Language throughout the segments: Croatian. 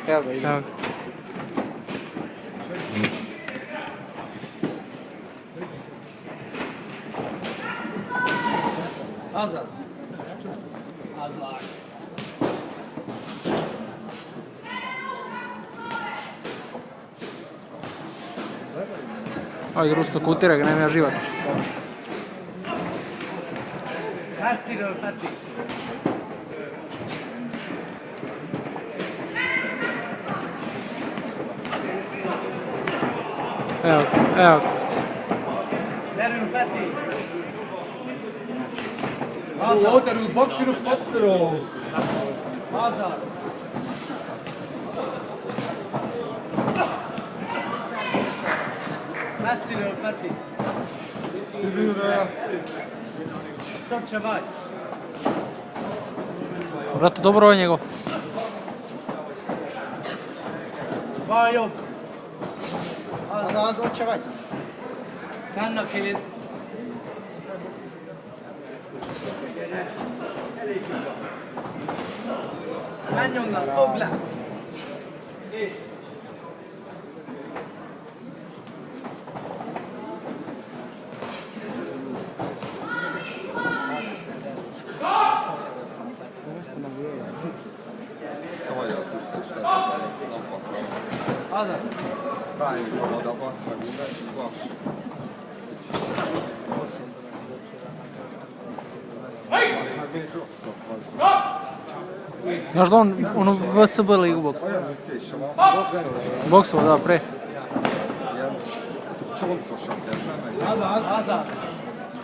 Evo ga, ide. Azaz. Azlar. Ajde, Rusto, kutira ga, nema ja živac. Nasiro, tati. Evo ga, evo ga. Verujem, tati. Udaru, boksiru, posteru. Azaz. Nasiro, tati. Čok čavaj. Brate, dobro je njegov. Vajok. Azaz, čavaj. Kanna kez. Menjonlar, foglar. Azaz. Znaš da on ono VSB ligu boksa? Boksova, da, pre. Azaz.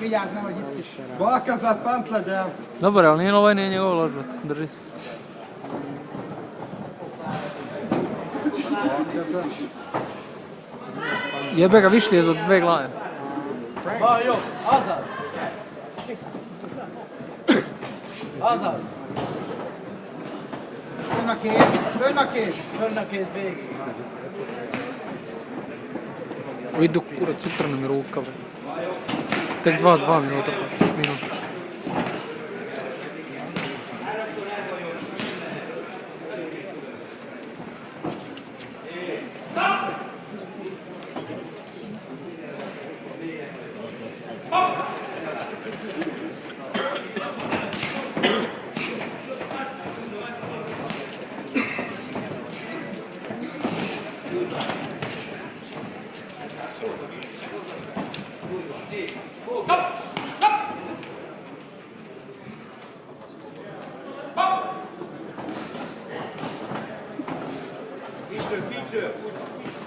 Figyelsz, nehogy itt is. Balkezet bent legyen! Dobar, ali nije ovaj, nije njegov lož, brate. Drži se. Jebe ga, višli je za 2 glave. Vajok. Azaz. Azaz. Fönn a kéz. Fönn a kéz. Fönn a kéz végig. Idu kurac, sutra nam je ruka, bre. Tek 2 minuta, pa minuta.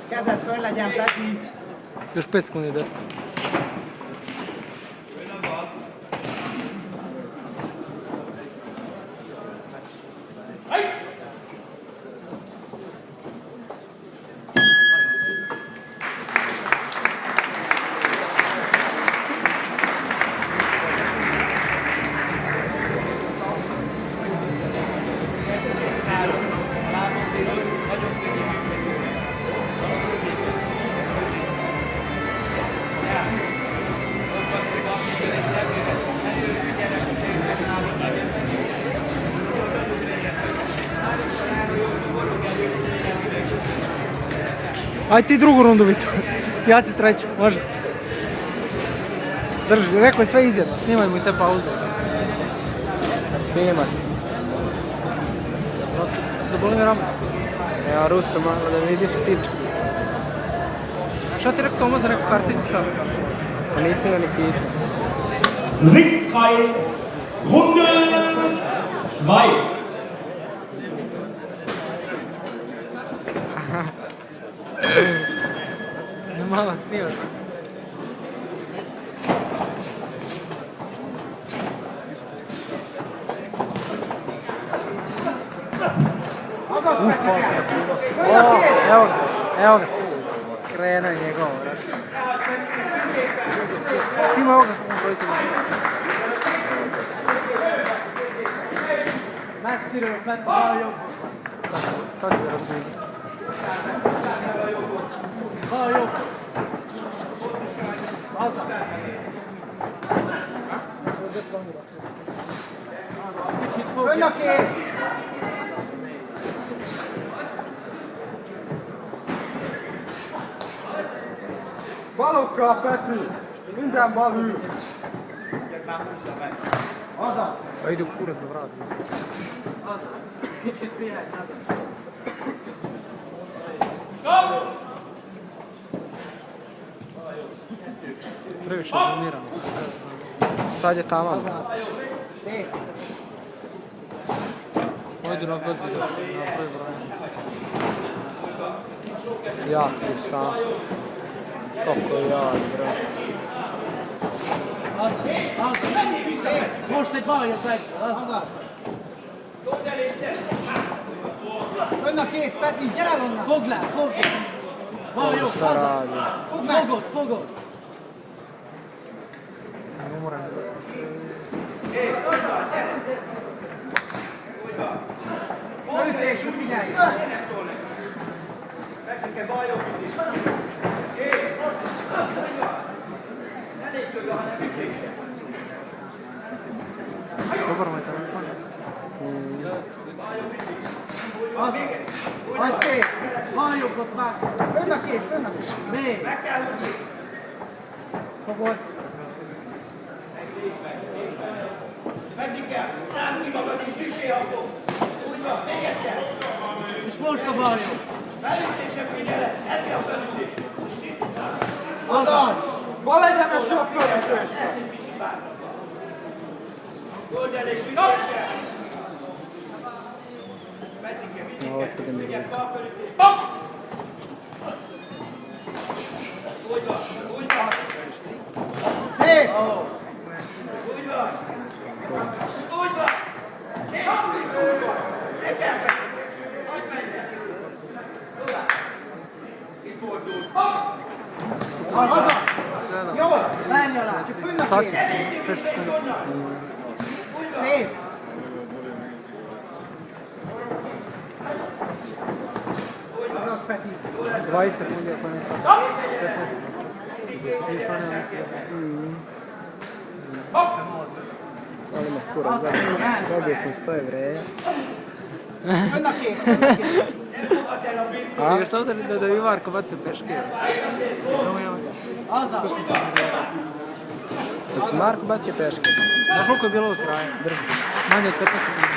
Kezed föl legyen, Peti. Još 5 sekundi desno. Ajde ti drugu rundu, Vito. Ja ću treću, može. Drži, rekao je sve izjedno, snimaj mu i te pauze. Snimaj. Zaboli me ramen. Ja, Ruso, malo da vidiš tipčku. Šta ti rekao Tomas, rekao kartica? Pa nisam ga ni pitao. Richtfrei, Runde 2. Ne malo snimaj. Evo ga. Krenuo je njegovo, brate. Ima evo ga, koji se može. Messziről fent Vajok. Sad ću da razbijem. Vajok. Azaz. Fönn a kéz. Balokkal, Peti! Minden bal ül! Azaz. Ajdu kurac za vrat. Azaz. Kicsit vihegy. Previše zoomirano. Sad je tamo. Szép. Ajdu na gazi da napravi broj. Jak je sam. Kako je jak, bre. Azaz. Szép. Most egy balja meg. Azaz. Fönn a kéz, Peti, gyere onnan! Fogd le, fogd le! Bal jó, Šta radi? fogod, fogod! Ne moram. Fölütés, figyelj! Dobar moj telefon. Az szép! Baljobbot vág! Fönn a kéz, fönn a kéz! Még! Fogod! És most a baljobb! Azaz! Bal egyenes jobb fölütésbe! Ott pedig még. Szép! Azaz! Jó! Várj alá! Csak fönn a kéz! Szép! Azaz, Peti! 20 sekundi ako ne tako. Još one Ali me kurac, dobio sam 100 evreja. Fönn a kéz! Fönn a kéz! Jer sam da bi Marko bacio peške. Azaz! Da ti Marko bacio peške. Znaš koliko je bilo od kraja? Drži. Manje od 15 sekundi.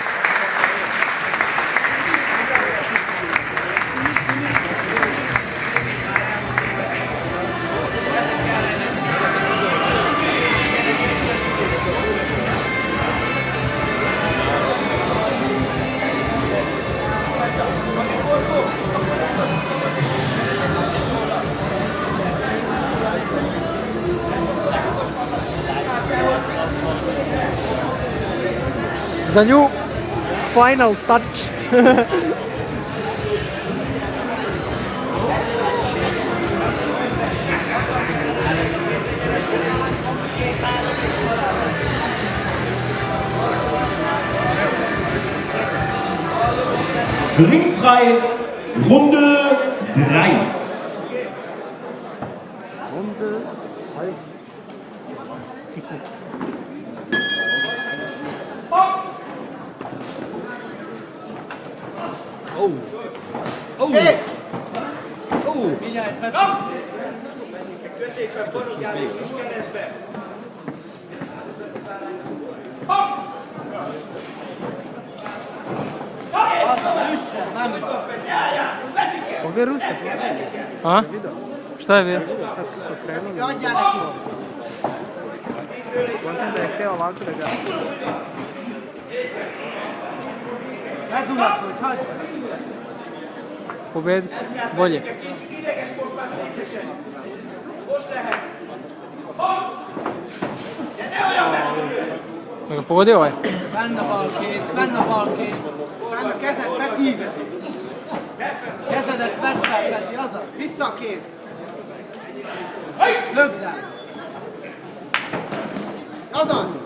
Za nju final touch. Ringfrei, Runde 3. Szép! Figyelj, Peti! Középen forogjál és is keresztbe! Ovdje je Rusa. A? Šta je bio? Adjál neki! Kontam da je htio ovako da ga... Ne dulatkoz, hagyj! Pobedit će. Bolje. Ideges most már szétesen! Most lehet! De ne olyan messzire! Da ga pogodio ovaj? Fenn a bal kéz, fenn a bal kéz! Fenn a kezed, Peti! Kezedet vedd fel, Peti, azaz! Vissza a kéz! Lögd el! Azaz!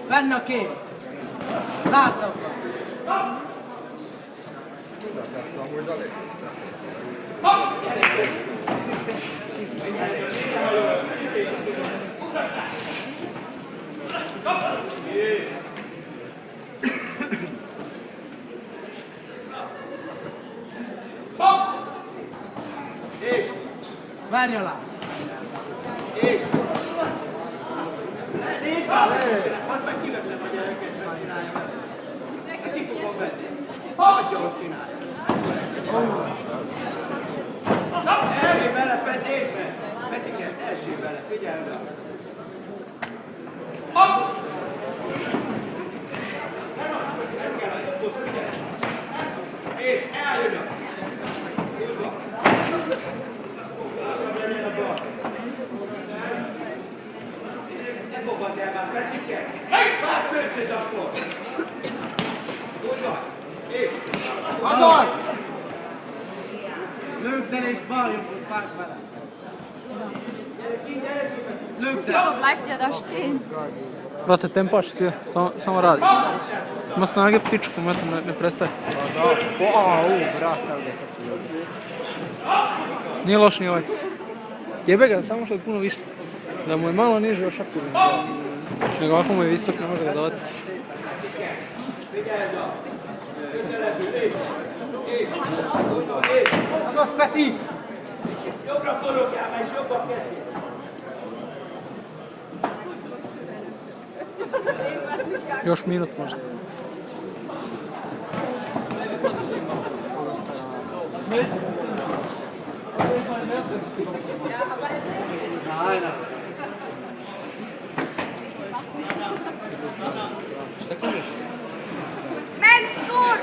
Fenn a kéz! Zártam! Várjala! Nézd már, azt meg kiveszem a gyereket, megcsinálja meg. Hát ki fogom venni? Hagyja, hogy csinálja. Elsőj bele, Peti, nézd meg! Petike, elsőj bele, figyelj oda! Ez kell a jobbos, ez kell. És eljönök! Úgy van. Legyen a bal. Ne fogadd el már, Petike! Már költöz akkor! Úgy van. És... Azaz! Lőd el és bal jobbot, vágd vele! Lőd el! Što bleibt ja da stehen? Brate, tempaš, sve, samo radi. Ima snage pičku, ne prestaje. brate, ovdje sad tu ljudi. Nije loš ni ovaj. Jebe ga, samo što je puno više. Da mu je malo niže još aktivno. Nego ovako mu je visok, ne može ga davati. Azaz, Peti! Jobbra forogjál, és jobban kezdjél! Još minut možda. Mensur!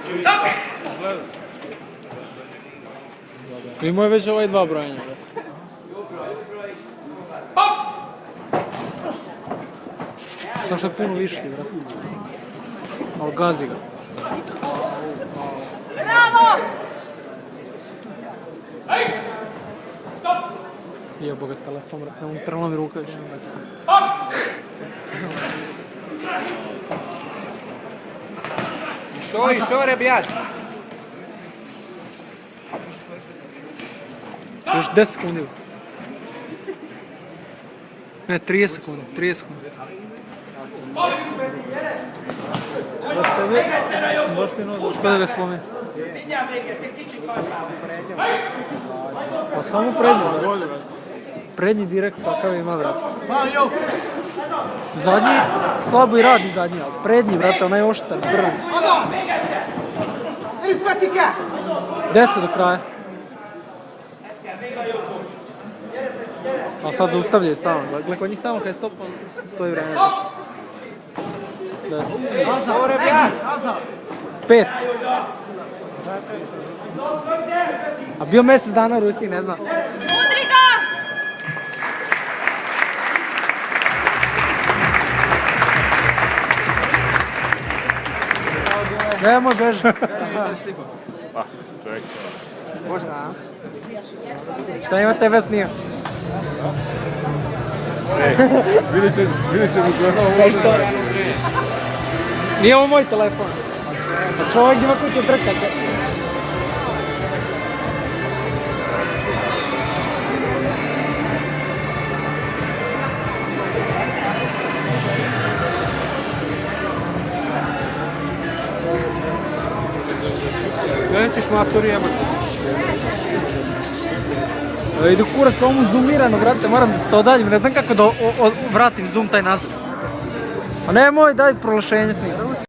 Imao je već ovaj dva brojanja. Samo što je puno višli, brate. Ali gazi ga. Bravo! Jebo ga telefon, brate, on trla mi ruka. Što, rebjat? Još 10 sekundi. Ne, 30 sekundi, 30 sekundi. Uspio da ga slomi. Mindjárt véget, egy kicsit hajtál. Pa samo prednji. Prednji direkt takav ima, brate. Zadnji slabo i radi zadnji, ali prednji, brate, onaj oštar, brz. Azaz! Ej, Petike! 10 do kraja. A sad zaustavljaju stalno. Gle, kod njih stalno kad je stop, stoji vreme. 10. Azaz! 5. A bio mjesec dana u Rusiji, ne znam. Udri ga! Nemoj beži. Možda, a? Šta ima tebe snima? Vidjet ćemo gledamo. Nije ovo moj telefon. A čovjek ima kuće trkate. Gledaj ćeš matori jebati. Idu kurac, ovo mu zoomirano, brate, moram da se odaljim, ne znam kako da vratim zoom taj nazad. A nemoj, daj proglašenje snima.